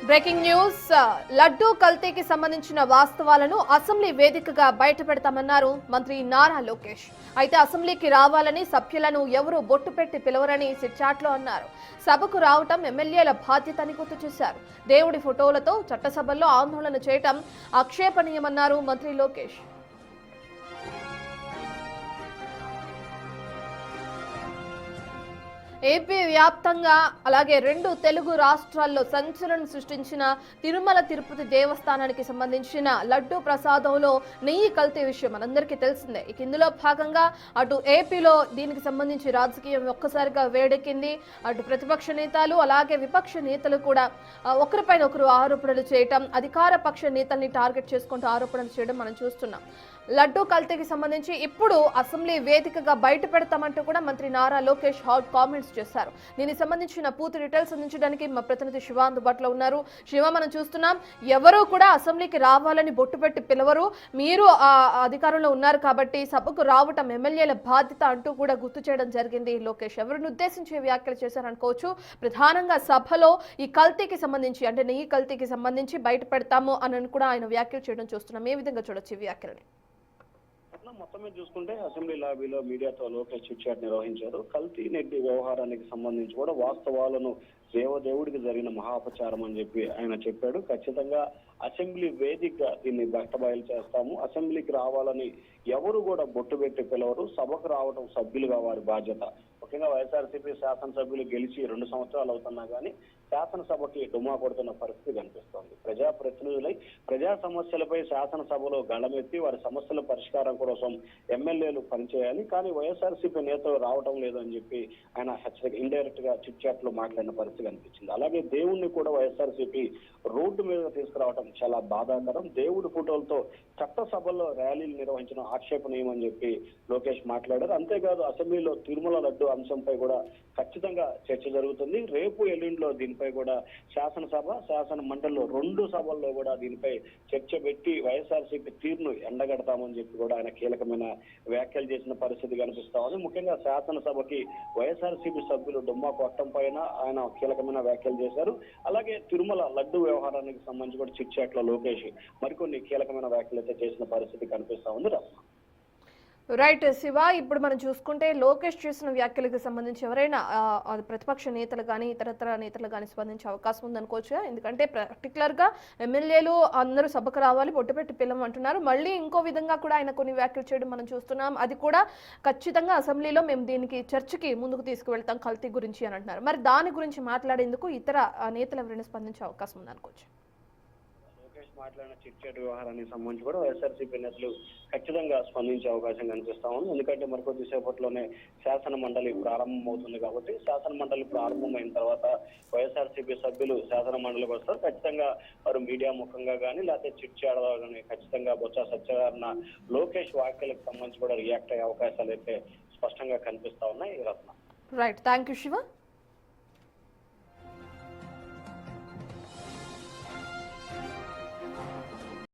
Breaking news laddu కల్తీకి సంబంధించిన వాస్తవాలను assembly వేదికగా బయటపెడతామన్నారు మంత్రి నారా లోకేష్. అయితే అసెంబ్లీకి రావాలని సభ్యులను ఎవరూ బొట్టు పెట్టి పిలవరని సిట్చాట్లో అన్నారు. సభకు రావటం ఎమ్మెల్యేల బాధ్యత అని గుర్తు చేశారు. దేవుడి ఫోటోలతో చట్టసభల్లో ఆందోళన చేయటం ఆక్షేపణీయమన్నారు మంత్రి లోకేష్. ఏపీ వ్యాప్తంగా అలాగే 2 తెలుగు రాష్ట్రాల్లో సంచలనం సృష్టించిన తిరుమల తిరుపతి దేవస్థానానికి సంబంధించిన లడ్డూ ప్రసాదంలో నెయ్యి కల్తీ విషయం మనందరికీ తెలిసిందే. ఇందులో భాగంగా అటు ఏపీలో దీనికి సంబంధించి రాజకీయం ఒక్కసారిగా వేడెక్కింది. అటు ప్రతిపక్ష నేతలు అలాగే విపక్ష నేతలు కూడా ఒకరిపైన ఒకరు ఆరోపణలు చేయటం, అధికార పక్ష నేతల్ని టార్గెట్ చేసుకుంటూ ఆరోపణలు చేయడం మనం చూస్తున్నాం. లడ్డూ కల్తీకి సంబంధించి ఇప్పుడు అసెంబ్లీ వేదికగా బయట పెడతామంటూ కూడా మంత్రి నారా లోకేష్ హాట్ కామెంట్స్ చేశారు. దీనికి సంబంధించిన పూర్తి డీటెయిల్స్ అందించడానికి మా ప్రతినిధి శివ అందుబాటులో ఉన్నారు. శివ, మనం చూస్తున్నాం ఎవరూ కూడా అసెంబ్లీకి రావాలని బొట్టు పెట్టి పిలవరు, మీరు అధికారంలో ఉన్నారు కాబట్టి సభకు రావటం ఎమ్మెల్యేల బాధ్యత అంటూ కూడా గుర్తు చేయడం జరిగింది. లోకేష్ ఎవరిని ఉద్దేశించి వ్యాఖ్యలు చేశారనుకోవచ్చు. ప్రధానంగా సభలో ఈ కల్తీకి సంబంధించి అంటే నెయ్యి కల్తీకి సంబంధించి బయట పెడతాము అని కూడా ఆయన వ్యాఖ్యలు చేయడం చూస్తున్నాం. ఏ విధంగా చూడొచ్చు ఈ వ్యాఖ్యలని? మొత్తం మీద చూసుకుంటే అసెంబ్లీ లాబీలో మీడియాతో లోకేష్ చిట్ చాట్ నిర్వహించారు. కల్తీ నెడ్డి వ్యవహారానికి సంబంధించి కూడా వాస్తవాలను దేవదేవుడికి జరిగిన మహాపచారం అని చెప్పి ఆయన చెప్పాడు. ఖచ్చితంగా అసెంబ్లీ వేదికగా దీన్ని బట్టబయలు చేస్తాము. అసెంబ్లీకి రావాలని ఎవరు కూడా బొట్టు పెట్టి పిలవరు. సభకు రావడం సభ్యులుగా వారి బాధ్యత. ముఖ్యంగా వైఎస్ఆర్సీపీ శాసనసభ్యులు గెలిచి 2 సంవత్సరాలు అవుతున్నా కానీ శాసనసభకి డుమ్మా కొడుతున్న పరిస్థితి కనిపిస్తోంది. ప్రజాప్రతినిధులై ప్రజా సమస్యలపై శాసనసభలో గళమెత్తి వారి సమస్యల పరిష్కారం కోసం ఎమ్మెల్యేలు పనిచేయాలి. కానీ వైఎస్ఆర్సీపీ నేతలు రావడం లేదని చెప్పి ఆయన ఇండైరెక్ట్ గా చిట్ చాట్ లో మాట్లాడిన పరిస్థితి కనిపించింది. అలాగే దేవుణ్ణి కూడా వైఎస్ఆర్సీపీ రోడ్డు మీద తీసుకురావడం చాలా బాధాకరం. దేవుడి ఫోటోలతో చట్టసభల్లో ర్యాలీలు నిర్వహించడం ఆక్షేపణీయమని చెప్పి లోకేష్ మాట్లాడారు. అంతేకాదు అసెంబ్లీలో తిరుమల లడ్డు అంశంపై కూడా ఖచ్చితంగా చర్చ జరుగుతుంది. రేపు ఎల్లుండిలో దీనిపై కూడా శాసనసభ శాసన మండలిలో 2 సభల్లో కూడా దీనిపై చర్చ పెట్టి వైఎస్ఆర్సీపీ తీరును ఎండగడతామని చెప్పి కూడా ఆయన కీలకమైన వ్యాఖ్యలు చేసిన పరిస్థితి కనిపిస్తా ఉంది. ముఖ్యంగా శాసనసభకి వైఎస్ఆర్సీపీ సభ్యులు డుమ్మా కొట్టడం పైన ఆయన కీలకమైన వ్యాఖ్యలు చేశారు. అలాగే తిరుమల లడ్డు వ్యవహారానికి సంబంధించి కూడా చిట్ చాట్ లో లోకేష్ మరికొన్ని కీలకమైన వ్యాఖ్యలు అయితే చేసిన పరిస్థితి కనిపిస్తా ఉంది. రైట్ శివ, ఇప్పుడు మనం చూసుకుంటే లోకేష్ చేసిన వ్యాఖ్యలకు సంబంధించి ఎవరైనా ప్రతిపక్ష నేతలు కానీ ఇతరత్ర నేతలు కానీ స్పందించే అవకాశం ఉందనుకోవచ్చు. ఎందుకంటే పర్టికులర్గా ఎమ్మెల్యేలు అందరూ సభకు రావాలి, బొట్టు పెట్టి పిలవమంటున్నారు. మళ్ళీ ఇంకో విధంగా కూడా ఆయన కొన్ని వ్యాఖ్యలు చేయడం మనం చూస్తున్నాం. అది కూడా ఖచ్చితంగా అసెంబ్లీలో మేము దీనికి చర్చకి ముందుకు తీసుకువెళ్తాం కల్తీ గురించి అని అంటున్నారు. మరి దాని గురించి మాట్లాడేందుకు ఇతర నేతలు ఎవరైనా స్పందించే అవకాశం ఉందనుకోవచ్చు. మాట్లాడిన చిట్ చాట్ వ్యవహారానికి సంబంధించి కూడా వైఎస్ఆర్సీపీ నేతలు ఖచ్చితంగా స్పందించే అవకాశం కనిపిస్తా ఉంది. ఎందుకంటే మరికొద్దిసేపట్లోనే శాసన మండలి ప్రారంభం అవుతుంది కాబట్టి శాసన మండలి ప్రారంభమైన తర్వాత వైఎస్ఆర్సీపీ సభ్యులు శాసన మండలికి వస్తారు. ఖచ్చితంగా వారు మీడియా ముఖంగా కానీ లేకపోతే చిట్ చాట్ కానీ ఖచ్చితంగా బొత్స సత్యనారాయణ లోకేష్ వ్యాఖ్యలకు సంబంధించి కూడా రియాక్ట్ అయ్యే అవకాశాలు అయితే స్పష్టంగా కనిపిస్తా ఉన్నాయి. రత్న రైట్, థ్యాంక్ యూ శివ.